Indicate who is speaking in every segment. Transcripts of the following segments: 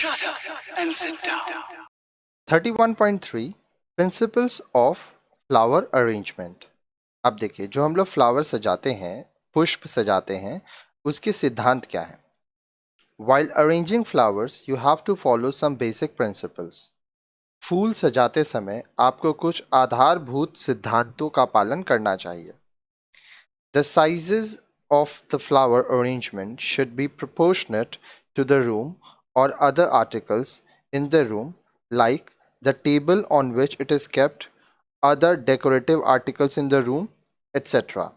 Speaker 1: Shut up and sit down.
Speaker 2: 31.3 principles of flower arrangement. अब देखिए, जो हम लोग फ्लावर सजाते हैं, पुष्प सजाते हैं, उसके सिद्धांत क्या है। While arranging flowers, you have to follow some basic principles. फूल सजाते समय आपको कुछ आधारभूत सिद्धांतों का पालन करना चाहिए। The sizes of the flower arrangement should be proportionate to the room or other articles in the room, like the table on which it is kept, other decorative articles in the room, etc.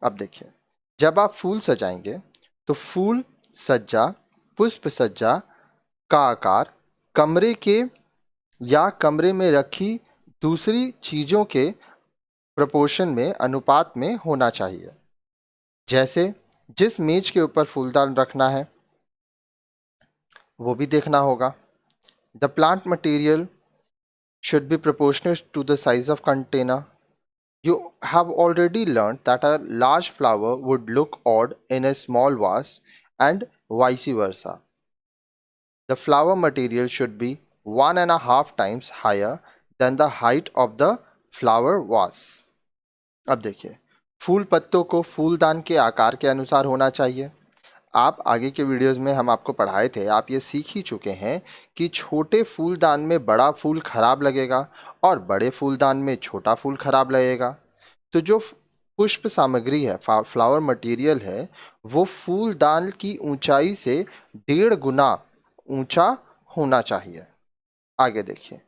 Speaker 2: अब देखिए, जब आप फूल सजाएंगे तो फूल सज्जा, पुष्प सज्जा का आकार कमरे के या कमरे में रखी दूसरी चीज़ों के प्रपोर्शन में, अनुपात में होना चाहिए। जैसे जिस मेज के ऊपर फूलदान रखना है वो भी देखना होगा। The plant material should be proportionate to the size of container. You have already learned that a large flower would look odd in a small vase and vice versa. The flower material should be 1.5 times higher than the height of the flower vase. अब देखिए, फूल पत्तों को फूलदान के आकार के अनुसार होना चाहिए। आप आगे के वीडियोस में हम आपको पढ़ाए थे, आप ये सीख ही चुके हैं कि छोटे फूलदान में बड़ा फूल खराब लगेगा और बड़े फूलदान में छोटा फूल खराब लगेगा। तो जो पुष्प सामग्री है, फ्लावर मटेरियल है, वो फूलदान की ऊंचाई से 1.5 गुना ऊंचा होना चाहिए। आगे देखिए,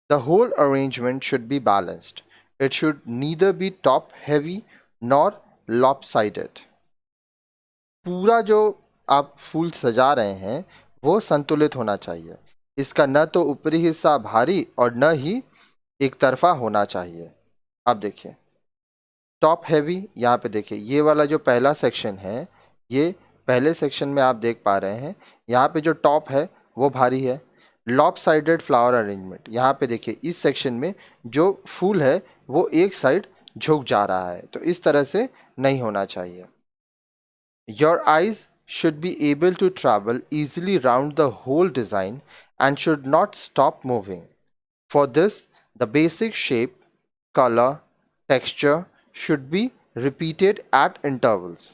Speaker 2: the whole arrangement should be balanced. It should neither be top heavy nor lopsided. पूरा जो आप फूल सजा रहे हैं वो संतुलित होना चाहिए। इसका न तो ऊपरी हिस्सा भारी और न ही एक तरफा होना चाहिए। अब देखिए, टॉप हैवी, यहाँ पे देखिए, ये वाला जो पहला सेक्शन है, ये पहले सेक्शन में आप देख पा रहे हैं, यहाँ पे जो टॉप है वो भारी है। लॉप साइडेड फ्लावर अरेंजमेंट, यहाँ पे देखिए, इस सेक्शन में जो फूल है वो एक साइड झुक जा रहा है, तो इस तरह से नहीं होना चाहिए। Your eyes should be able to travel easily round the whole design and should not stop moving. For this, the basic shape, color, texture should be repeated at intervals.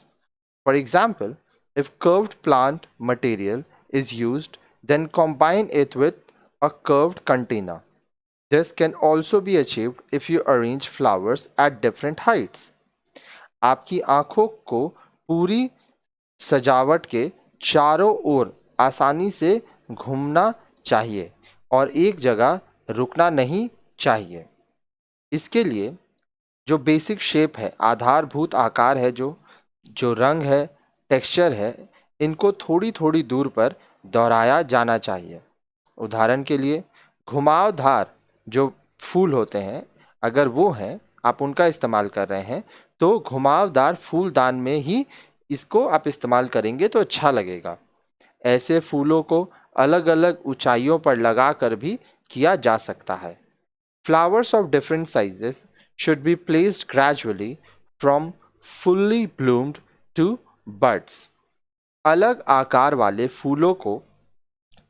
Speaker 2: For example, if curved plant material is used, then combine it with a curved container. This can also be achieved if you arrange flowers at different heights. आपकी आंखों को पूरी सजावट के चारों ओर आसानी से घूमना चाहिए और एक जगह रुकना नहीं चाहिए। इसके लिए जो बेसिक शेप है, आधारभूत आकार है, जो रंग है, टेक्सचर है, इनको थोड़ी थोड़ी दूर पर दोहराया जाना चाहिए। उदाहरण के लिए, घुमावदार जो फूल होते हैं, अगर वो हैं, आप उनका इस्तेमाल कर रहे हैं, तो घुमावदार फूलदान में ही इसको आप इस्तेमाल करेंगे तो अच्छा लगेगा। ऐसे फूलों को अलग अलग ऊंचाइयों पर लगा कर भी किया जा सकता है। Flowers of different sizes should be placed gradually from fully bloomed to buds. अलग आकार वाले फूलों को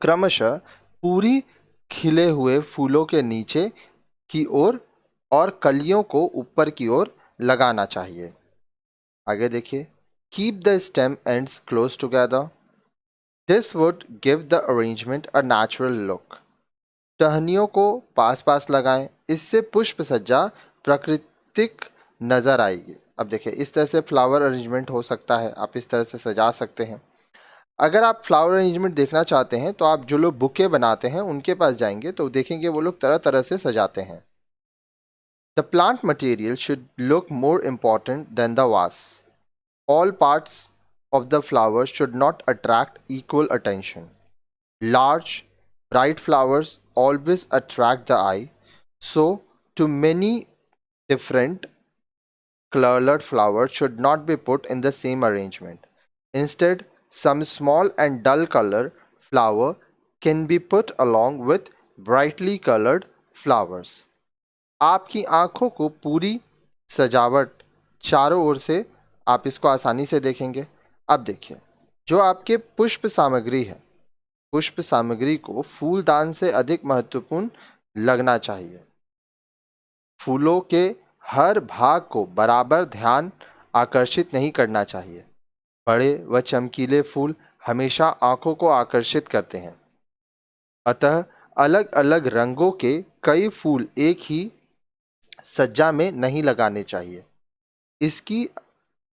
Speaker 2: क्रमशः पूरी खिले हुए फूलों के नीचे की ओर और कलियों को ऊपर की ओर लगाना चाहिए। आगे देखिए, keep the stem ends close together. This would give the arrangement a natural look. टहनियों को पास पास लगाएं, इससे पुष्प सज्जा प्राकृतिक नज़र आएगी। अब देखिए, इस तरह से फ्लावर अरेंजमेंट हो सकता है, आप इस तरह से सजा सकते हैं। अगर आप फ्लावर अरेंजमेंट देखना चाहते हैं तो आप जो लोग बुके बनाते हैं उनके पास जाएंगे तो देखेंगे वो लोग तरह तरह से सजाते हैं। The plant material should look more important than the वास. All parts of the flower should not attract equal attention. Large, bright flowers always attract the eye, so too many different colored flowers should not be put in the same arrangement. Instead, some small and dull colored flower can be put along with brightly colored flowers. आपकी आंखों को पूरी सजावट चारों ओर से आप इसको आसानी से देखेंगे। अब देखिए, जो आपके पुष्प सामग्री है पुष्प सामग्री को फूलदान से अधिक महत्वपूर्ण लगना चाहिए। फूलों के हर भाग को बराबर ध्यान आकर्षित नहीं करना चाहिए। बड़े व चमकीले फूल हमेशा आंखों को आकर्षित करते हैं, अतः अलग अलग रंगों के कई फूल एक ही सज्जा में नहीं लगाने चाहिए। इसकी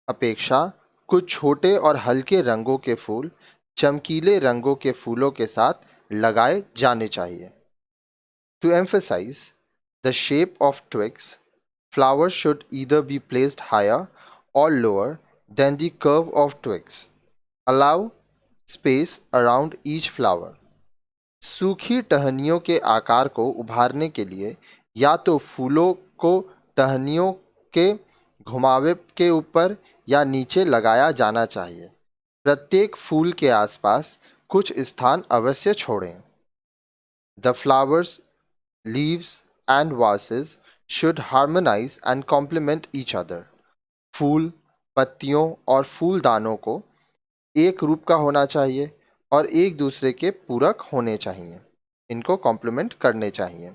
Speaker 2: अपेक्षा कुछ छोटे और हल्के रंगों के फूल चमकीले रंगों के फूलों के साथ लगाए जाने चाहिए। To emphasize the shape of twigs, flowers should either be placed higher or lower than the curve of twigs. Allow space around each flower. सूखी टहनियों के आकार को उभारने के लिए या तो फूलों को टहनियों के घुमावे के ऊपर या नीचे लगाया जाना चाहिए। प्रत्येक फूल के आसपास कुछ स्थान अवश्य छोड़ें। The flowers, leaves and vases should harmonize and complement each other. फूल, पत्तियों और फूलदानों को एक रूप का होना चाहिए और एक दूसरे के पूरक होने चाहिए। इनको कॉम्प्लीमेंट करने चाहिए।